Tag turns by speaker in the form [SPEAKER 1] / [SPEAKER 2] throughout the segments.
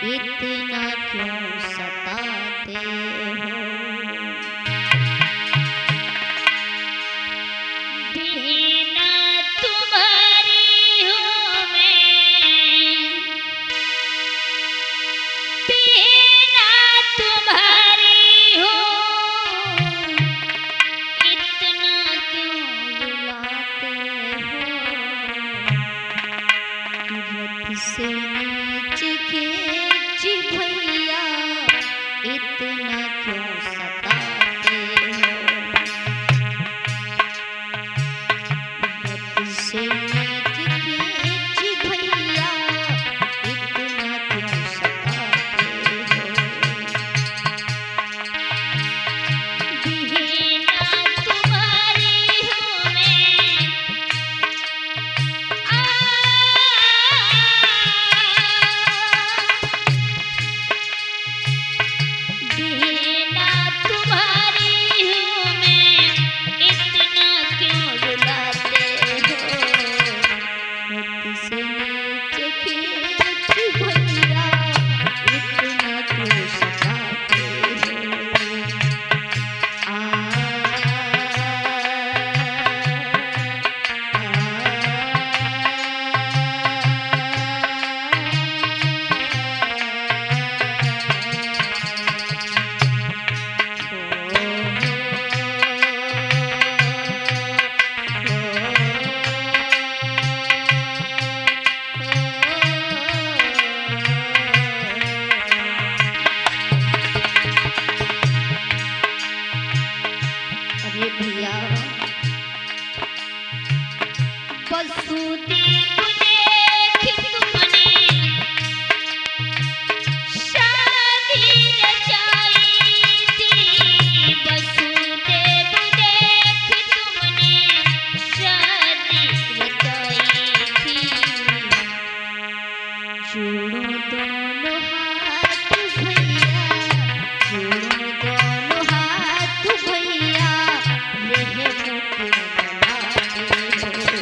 [SPEAKER 1] इतना क्यों सताते हो। बिना तुम्हारी हूँ मैं, बिना तुम्हारी हूँ, इतना क्यों रुलाते हो। रत से नीचे खींच भैया, इतना क्यों सताते हो। रत से नीचे खींच भैया, इतना क्यों सताते हो। बिना तुम्हारी हूँ मैं, बिना तुम्हारी हूँ मैं, इतना क्यों रुलाते हो। रत से नीचे खींच भैया, इतना क्यों सताते हो। अरे भैया वसुदेव देख तुमने शादी रचाई थी। वसुदेव देख तुमने शादी रचाई थी। जोड़ो दोनों हाथ भैया, जोड़ो दोनों हाथ भैया, रहे मुझको मनाते हो।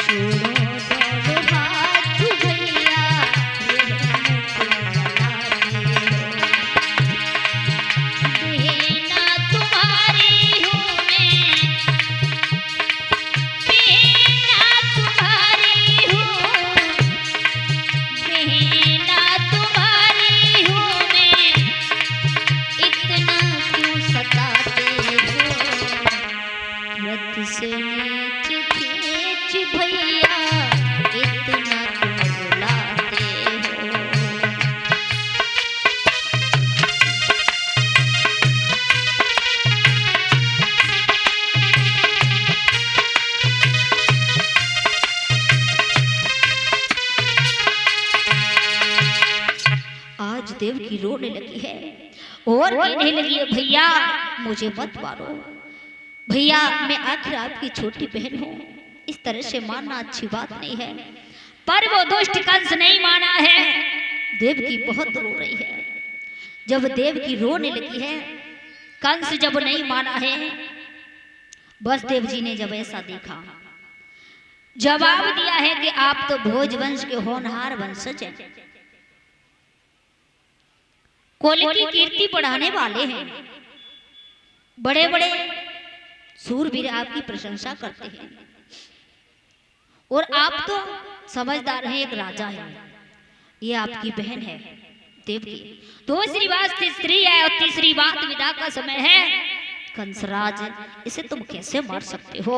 [SPEAKER 1] जोड़ो दोनों हाथ भैया, रहे मुझको मनाते हो। बिना तुम्हारी हूँ मैं, बिना तुम्हारी हूँ, बिना तुम्हारी हूँ मैं, इतना क्यों सताते हो। रत से नीचे खींच भैया, इतना क्यों रुलाते हो। आज देवकी रोने लगी है और कहने लगी है, भैया मुझे मत मारो भैया, मैं आखिर आपकी छोटी बहन हूँ, इस तरह से मारना अच्छी बात नहीं है। पर वो दुष्ट कंस नहीं माना है। देवकी बहुत रो रही है। जब देवकी रोने लगी है, कंस जब नहीं माना है, वसुदेव जी ने जब ऐसा देखा, जवाब दिया है कि आप तो भोज वंश के होनहार वंशज हैं, कुल की कीर्ति बढ़ाने वाले हैं, बड़े बड़े सूरवीर आपकी प्रशंसा करते हैं, और आप तो समझदार हैं, एक राजा है, ये आपकी बहन है देवकी। दूसरी बात तीसरी है, और तीसरी बात विदा का समय है। कंसराज इसे तुम कैसे मार सकते हो।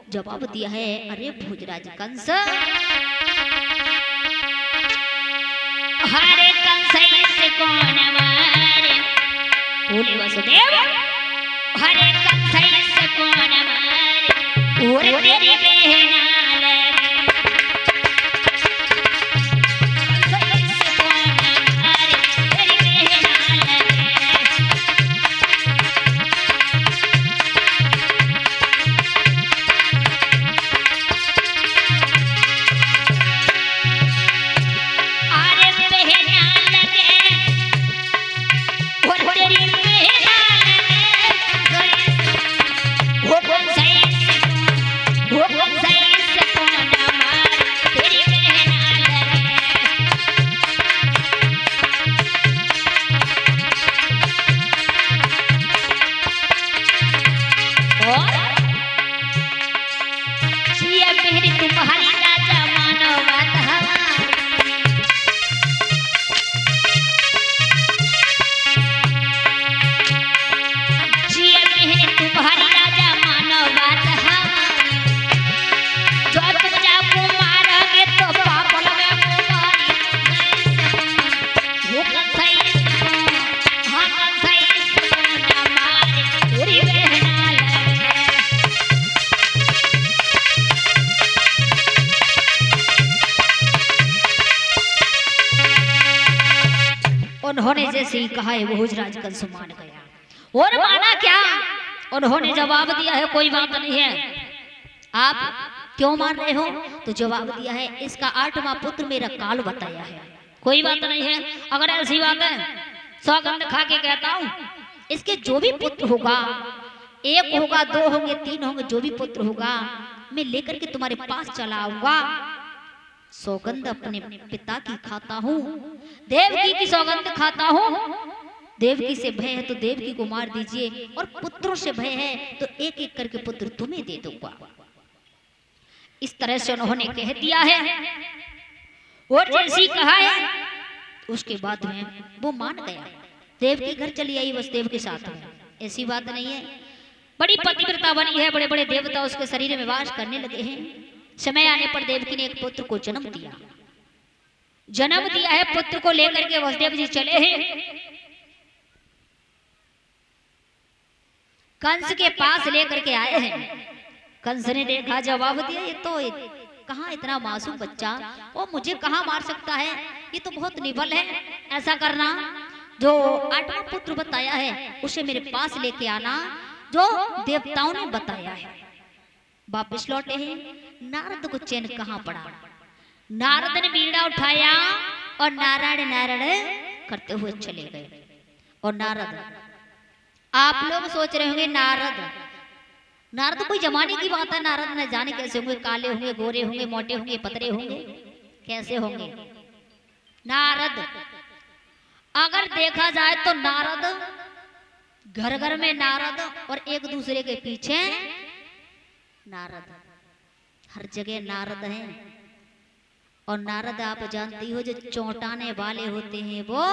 [SPEAKER 1] जवाब दिया है, अरे भोजराज कंस, हरे कंस इसे कौन मारे। बोले वसुदेव, हरे कंस इसे कौन मारे, और तेरी बहन वो कौन सा उन्होंने जैसे ही कहा है भोजराज कंस मान गया। और माना क्या, उन्होंने जवाब दिया है कोई बात नहीं है, आप क्यों मान रहे हो? तो जवाब दिया है इसका 8वां पुत्र मेरा काल बताया है, कोई बात नहीं है। अगर ऐसी बात है सौगंध खा के कहता हूं इसके जो भी पुत्र होगा, 1 होगा 2 होंगे 3 होंगे, जो भी पुत्र होगा मैं लेकर के तुम्हारे पास चला आऊंगा। सौगंध अपने पिता की खाता हूँ, देवकी की सौगंध खाता हूँ। देवकी से भय है तो देवकी को मार दीजिए, और पुत्रों से भय है तो एक एक करके पुत्र तुम्हें दे दूंगा। इस तरह से उन्होंने कह दिया है, और जैसी कहा है उसके बाद में वो मान गया। देवकी घर चली आई वसुदेव के साथ में, ऐसी बात नहीं है, बड़ी पतिव्रता बनी है, बड़े बड़े देवता उसके शरीर में वास करने लगे हैं। समय आने पर देवकी ने एक पुत्र को जन्म दिया। जन्म दिया है पुत्र को लेकर के वसुदेव जी चले हैं कंस के पास, लेकर के आए हैं। कंस ने देखा, जवाब दिया ये तो कहाँ इतना मासूम बच्चा, वो मुझे कहाँ मार सकता है, ये तो बहुत निबल है। ऐसा करना, जो 8वां पुत्र बताया है उसे मेरे पास लेके आना, जो देवताओं ने बताया है। वापिस लौटे हैं, नारद को चैन कहाँ पड़ा। नारद ने बीड़ा उठाया और नारायण नारायण करते हुए चले गए। और नारद, आप लोग सोच रहे होंगे नारद कोई जमाने की बात है, नारद न जाने कैसे होंगे, काले होंगे, गोरे होंगे, मोटे होंगे, पतरे होंगे, कैसे होंगे नारद। अगर देखा जाए तो नारद घर घर में नारद, और एक दूसरे के पीछे नारद, हर जगह नारद हैं। और नारद आप जानती हो जो चौंटाने वाले होते हैं वो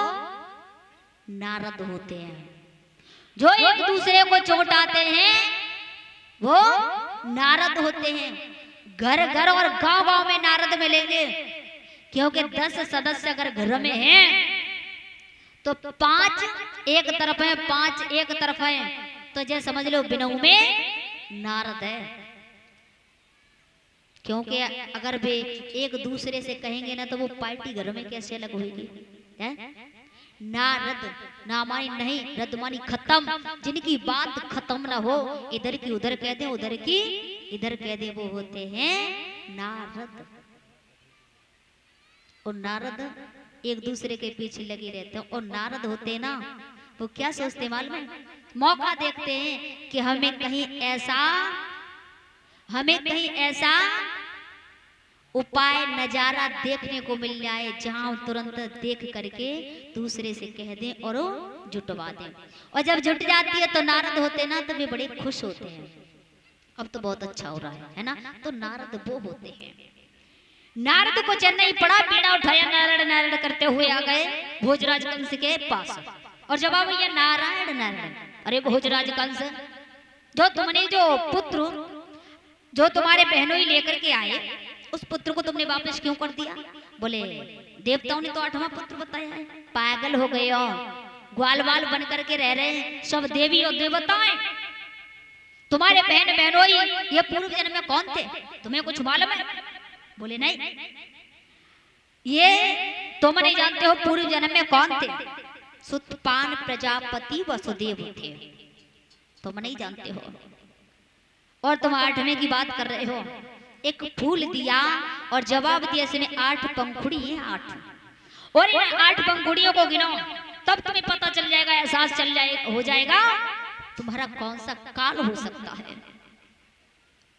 [SPEAKER 1] नारद होते हैं, जो एक दूसरे को चौंटाते हैं वो नारद होते हैं। घर घर और गांव गांव में नारद मिलेंगे, क्योंकि 10 सदस्य अगर घर में हैं तो 5 एक तरफ है, 5 एक तरफ है, तो जैसे समझ लो बिनऊ में नारद है। क्योंकि अगर वे एक दूसरे से कहेंगे ना तो वो पार्टी घर में कैसे अलग होगी। नारद नामानी नहीं, रद मानी खत्म, जिनकी बात खत्म ना हो, इधर की उधर कह दे, उधर की इधर कह दे, वो होते हैं नारद। और नारद एक दूसरे के पीछे लगे रहते हैं। और नारद होते ना वो क्या सोचते मालूम है, मौका देखते हैं कि हमें कहीं ऐसा उपाय नजारा देखने को मिल जाए जहां तुरंत देख करके दूसरे से कह दें और जुटवा दें। और जब जुट जाती है तो नारद होते ना तो वे बड़े खुश होते हैं, अब तो बहुत अच्छा हो रहा है ना। तो नारद वो होते हैं। नारद को चेन्नई पड़ा, बीड़ा उठाया, नारायण नारायण करते हुए आ गए भोजराज कंस के पास। और जवाब ये नारायण नारायण, अरे भोजराज कंस, जो तुमने जो पुत्र जो तुम्हारे बहनों ही लेकर के आए, उस पुत्र को तुमने वापस क्यों कर दिया? बोले देवताओं ने तो 8वां पुत्र बताया है। पागल हो गए हो, ग्वाल बाल बन करके रह रहे हैं, सब देवी और देवताएं। तुम्हारे बहनों ही ये पूर्व जन्म में कौन थे, तुम्हें कुछ मालूम है? बोले नहीं, ये तुम नहीं जानते हो पूर्व जन्म में कौन थे। सुतपान प्रजापति वसुदेव थे, तुम नहीं जानते हो। और तुम 8वें की बात कर रहे हो। एक फूल दिया और जवाब दिया इसमें 8 पंखुड़ी है, 8, और इन 8 पंखुड़ियों को गिनो, तब तुम्हें पता चल जाएगा, एहसास हो जाएगा तुम्हारा कौन सा काल हो सकता है।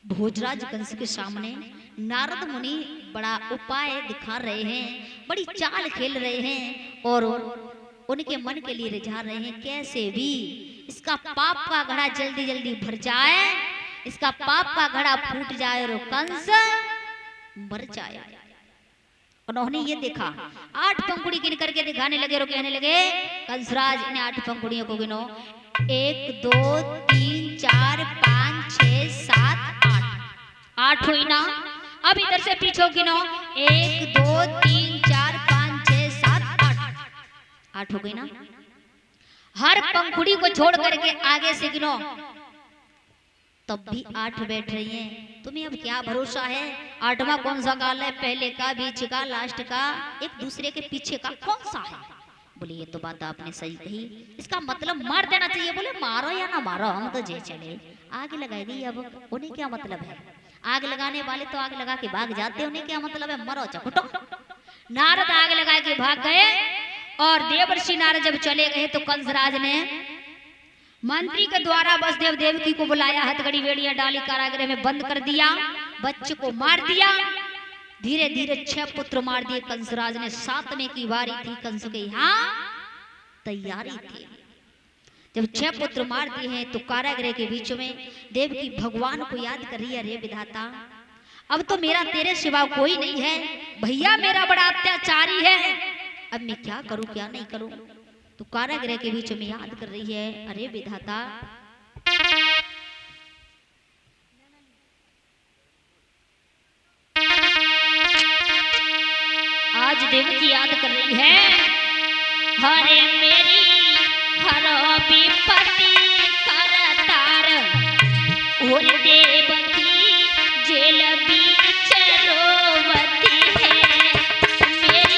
[SPEAKER 1] भोजराज कंस के सामने नारद मुनि बड़ा उपाय दिखा रहे हैं, बड़ी चाल खेल रहे हैं, और उनके मन के लिए रिझा रहे हैं कैसे भी इसका पाप का घड़ा जल्दी जल्दी भर जाए, इसका पाप का घड़ा फूट जाए और कंस मर जाए। उन्होंने ये देखा, 8 पंखुड़ी गिन करके दिखाने लगे और कहने लगे कंसराज इन 8 पंखुड़ियों को गिनो, 1 2 3 4 5 6 7 8 हुई ना। अब इधर से पीछे गिनो, 1 2 3 4 5 6 7 8 हो गई ना। हर पंखुड़ी को छोड़ करके आगे से गिनो, तब भी 8 बैठ रही हैं। तुम्हें अब क्या भरोसा है, 8वां कौन सा काल है, पहले का, बीच का, लास्ट का, एक दूसरे के पीछे का कौन सा है? बोले ये तो बात आपने सही कही, इसका मतलब मार देना चाहिए। बोले मारो या ना मारो, हम तो जे चले। आग लगाई दी, अब उन्हें क्या मतलब है? आग लगाने वाले तो आग लगा के भाग जाते, उन्हें क्या मतलब है? मरो चकुटो। नारद आग लगा के भाग गए और देवर्षि नारद जब चले गए तो कंसराज ने मंत्री के द्वारा वसुदेव देवकी को बुलाया, हथकड़ी बेड़ियां डाली, कारागृह में बंद कर दिया, बच्चे को मार दिया। धीरे धीरे 6 पुत्र मार दिए कंसराज ने। 7वें की बारी थी, कंस के यहाँ तैयारी थी। जब 6 पुत्र मार दिए हैं तो कारागृह के बीच में देवकी भगवान को याद कर रही है, रे विधाता अब तो मेरा तेरे सिवा कोई नहीं है, भैया मेरा बड़ा अत्याचारी है, अब मैं क्या करूं क्या नहीं करूं। तो कारागृह के बीच में याद कर रही है, अरे विधाता आज देवकी याद कर रही है, हरे मेरी हरो विपत्ति करतार और देवकी जेल बीच रोवती है मेरी।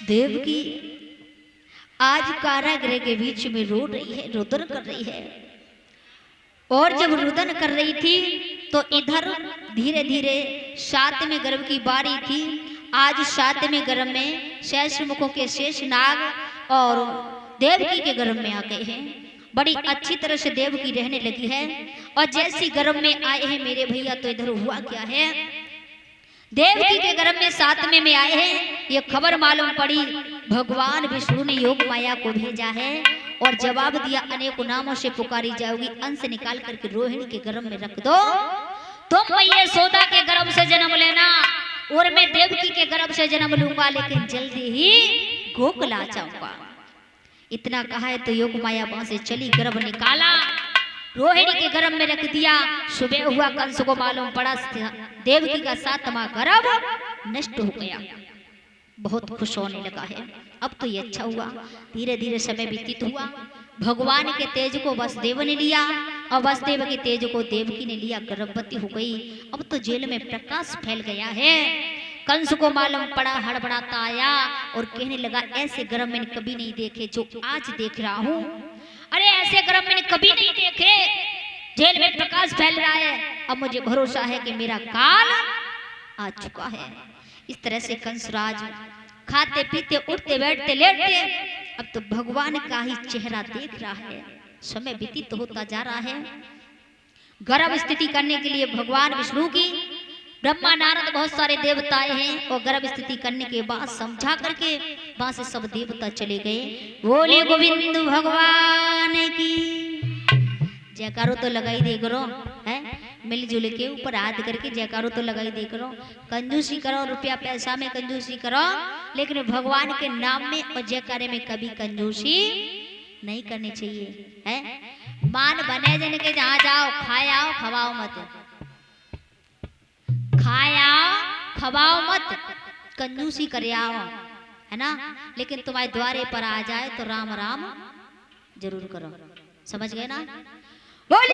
[SPEAKER 1] देवकी आज कारागृह के बीच में रो रही है, रुदन कर रही है। और जब रुदन कर रही थी तो इधर धीरे धीरे 7वें गर्भ की बारी थी। आज 7वें गर्भ में शेष मुखों के शेष नाग और देवकी के गर्भ में आ गए हैं। बड़ी अच्छी तरह से देवकी रहने लगी है। और जैसी गर्भ में आए हैं मेरे भैया तो इधर हुआ क्या है, देवकी के गर्भ में 7वें में आए हैं। ये खबर मालूम पड़ी, भगवान विष्णु ने योग माया को भेजा है और जवाब दिया, अनेकों नामों से पुकारी जाओगी, अंश निकाल करके रोहिणी के गर्भ में रख दो। तुम मैया सोदा के गर्भ से जन्म लेना और मैं देवकी के गर्भ से जन्म लूंगा, लेकिन जल्दी ही गोकुल आ जाऊंगा। इतना कहा है तो योग माया वहां से चली, गर्भ निकाला, रोहिणी के गर्भ में रख दिया। सुबह हुआ, कंस को मालूम पड़ा देवकी का 7वां गर्भ नष्ट हो गया। बहुत खुश होने लगा है, अब तो ये अच्छा हुआ। धीरे धीरे समय व्यतीत हुआ, भगवान के तेज को वसुदेव ने लिया और वसुदेव के तेज को देवकी ने लिया, गर्भवती हो गई। अब तो जेल में प्रकाश फैल गया है। कंस को मालूम पड़ा, हड़बड़ाता आया और कहने लगा, ऐसे गर्भ मैंने कभी नहीं देखे जो आज देख रहा हूँ। अरे ऐसे गर्भ मैंने कभी नहीं देखे, जेल में प्रकाश फैल रहा है। अब मुझे भरोसा है कि मेरा काल आ चुका है। इस तरह से कंसराज खाते पीते उठते बैठते लेटते अब तो भगवान का ही चेहरा देख रहा है। समय व्यतीत होता जा रहा है। गर्भ स्थिति करने के लिए भगवान विष्णु की, ब्रह्मा नारद बहुत सारे देवताएं हैं और गर्भ स्थिति करने के बाद समझा करके वहां से सब देवता चले गए। बोले गोविंद भगवान की जयकारो तो लगाई दे करो, है मिलजुल के ऊपर हाथ करके जयकारो तो लगाई दे करो। कंजूसी करो, रुपया पैसा में कंजूसी करो, लेकिन भगवान के नाम में और जयकारे में कभी कंजूसी नहीं करनी चाहिए। है मान बने जन के जहाँ जाओ, खाओ खवाओ मत, खाओ खवाओ मत, कंजूसी करे आओ, है ना, लेकिन तुम्हारे द्वारे पर आ जाए तो राम राम जरूर करो। समझ गए ना? बोल